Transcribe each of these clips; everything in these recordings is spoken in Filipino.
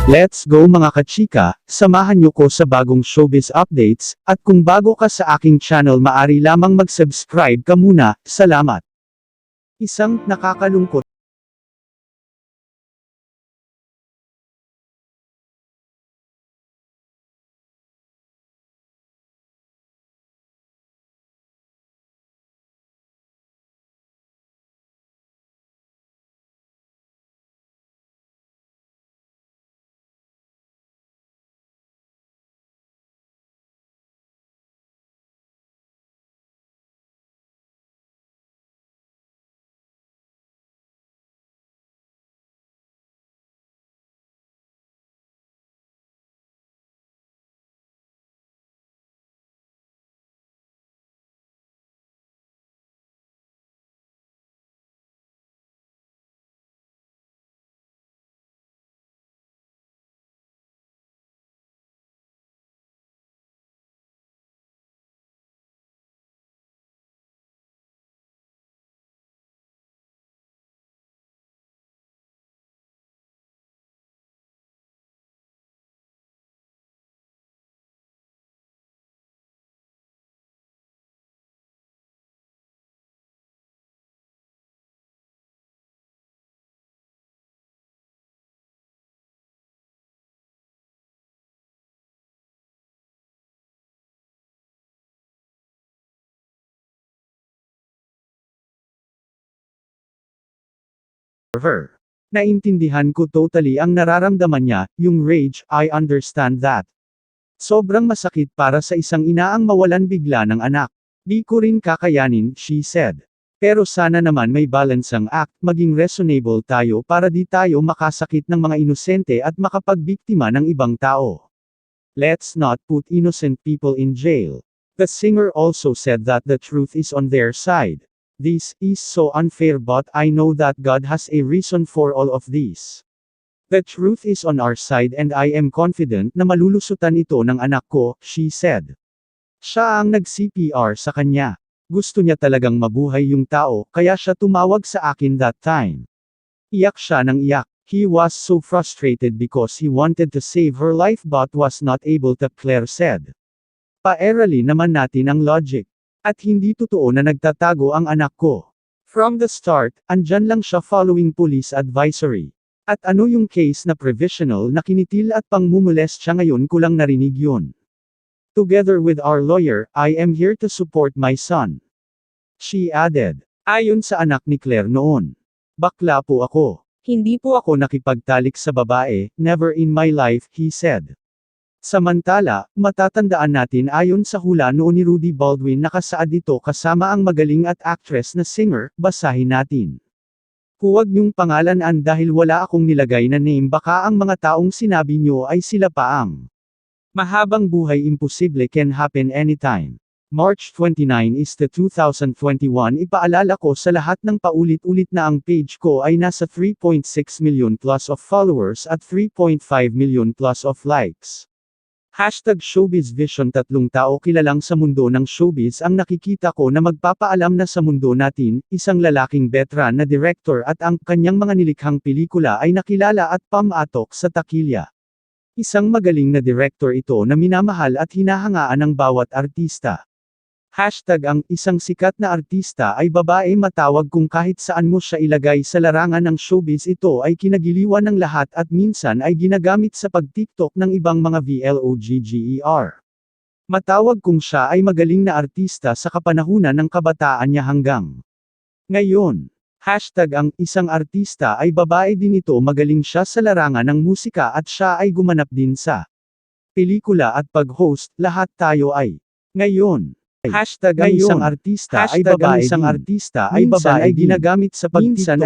Let's go mga kachika, samahan niyo ko sa bagong showbiz updates, at kung bago ka sa aking channel maari lamang mag-subscribe ka muna, salamat. Isang nakakalungkot her. Naintindihan ko totally ang nararamdaman niya, yung rage, I understand that. Sobrang masakit para sa isang ina ang mawalan bigla ng anak. Di ko rin kakayanin, she said. Pero sana naman may balance ang act, maging reasonable tayo para di tayo makasakit ng mga inosente at makapagbiktima ng ibang tao. Let's not put innocent people in jail. The singer also said that the truth is on their side. This is so unfair, but I know that God has a reason for all of this. The truth is on our side and I am confident na malulusutan ito ng anak ko, she said. Siya ang nag-CPR sa kanya. Gusto niya talagang mabuhay yung tao, kaya siya tumawag sa akin that time. Iyak siya ng iyak. He was so frustrated because he wanted to save her life but was not able to, Claire said. Paerali naman natin ang logic. At hindi totoo na nagtatago ang anak ko. From the start, andyan lang siya following police advisory. At ano yung case na provisional na kinitil at pangmumulest siya ngayon ko lang narinig yun. Together with our lawyer, I am here to support my son. She added. Ayon sa anak ni Claire noon. Bakla po ako. Hindi po ako nakipagtalik sa babae, never in my life, he said. Samantala, matatandaan natin ayon sa hula noon ni Rudy Baldwin nakasaad ito kasama ang magaling at actress na singer, basahin natin. Huwag niyong pangalanan dahil wala akong nilagay na name, baka ang mga taong sinabi niyo ay sila pa ang mahabang buhay, imposible can happen anytime. March 29 is the 2021. Ipaalala ko sa lahat ng paulit-ulit na ang page ko ay nasa 3.6 million plus of followers at 3.5 million plus of likes. Hashtag Showbiz Vision. 3 tao kilalang sa mundo ng showbiz ang nakikita ko na magpapaalam na sa mundo natin, isang lalaking veteran na director at ang kanyang mga nilikhang pelikula ay nakilala at pamatok sa takilya. Isang magaling na director ito na minamahal at hinahangaan ng bawat artista. Hashtag ang isang sikat na artista ay babae, matawag kung kahit saan mo siya ilagay sa larangan ng showbiz ito ay kinagiliwan ng lahat at minsan ay ginagamit sa pag-TikTok ng ibang mga vlogger. Matawag kung siya ay magaling na artista sa kapanahunan ng kabataan niya hanggang ngayon. Hashtag ang isang artista ay babae din ito, magaling siya sa larangan ng musika at siya ay gumanap din sa pelikula at pag-host, lahat tayo ay ngayon. Hashtag ang isang artista ay babae, isang artista ay babae, ginagamit sa pag-TikTok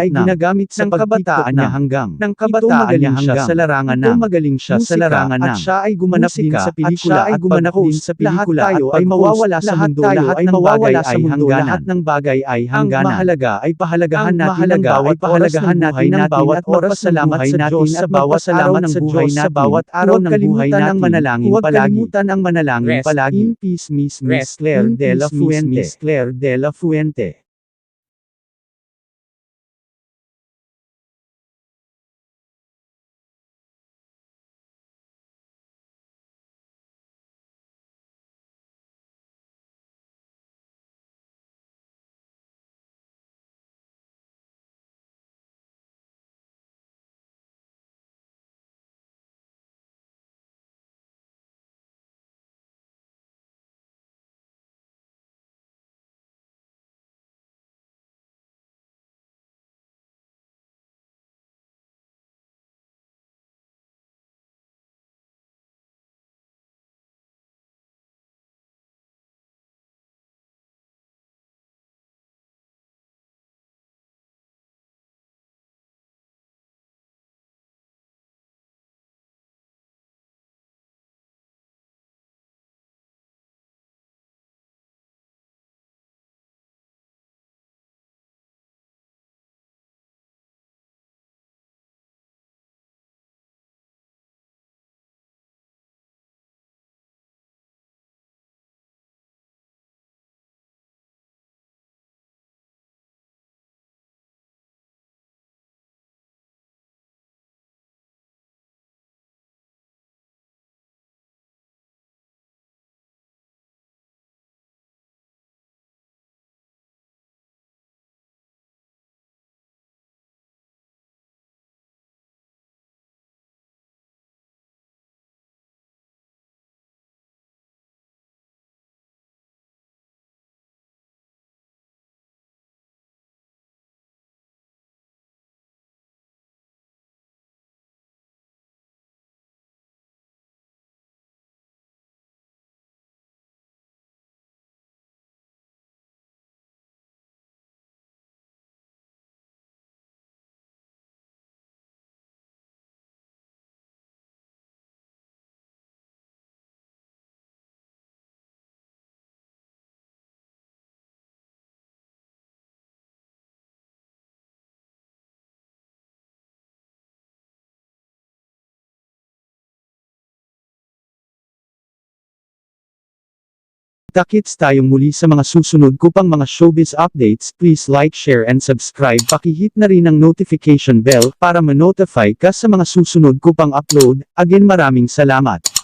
ng kabataan niya hanggang magaling siya sa larangan ng magaling siya sa larangan at siya ay gumanap din sa pelikula at pag-host, lahat tayo ay mawawala sa mundo, lahat ng bagay ay hangganan, lahat ng bagay ay hangganan. Ang mahalaga ay pahalagahan natin ang bawat oras ng buhay natin sa bawat araw ng buhay natin, sa bawat araw ng buhay natin. Huwag kalimutan ang manalangin palagi. In peace, Miss Claire de la Fuente. Takits tayong muli sa mga susunod ko pang mga showbiz updates. Please like, share and subscribe. Pakihit na rin ang notification bell para ma-notify ka sa mga susunod ko pang upload. Again, maraming salamat.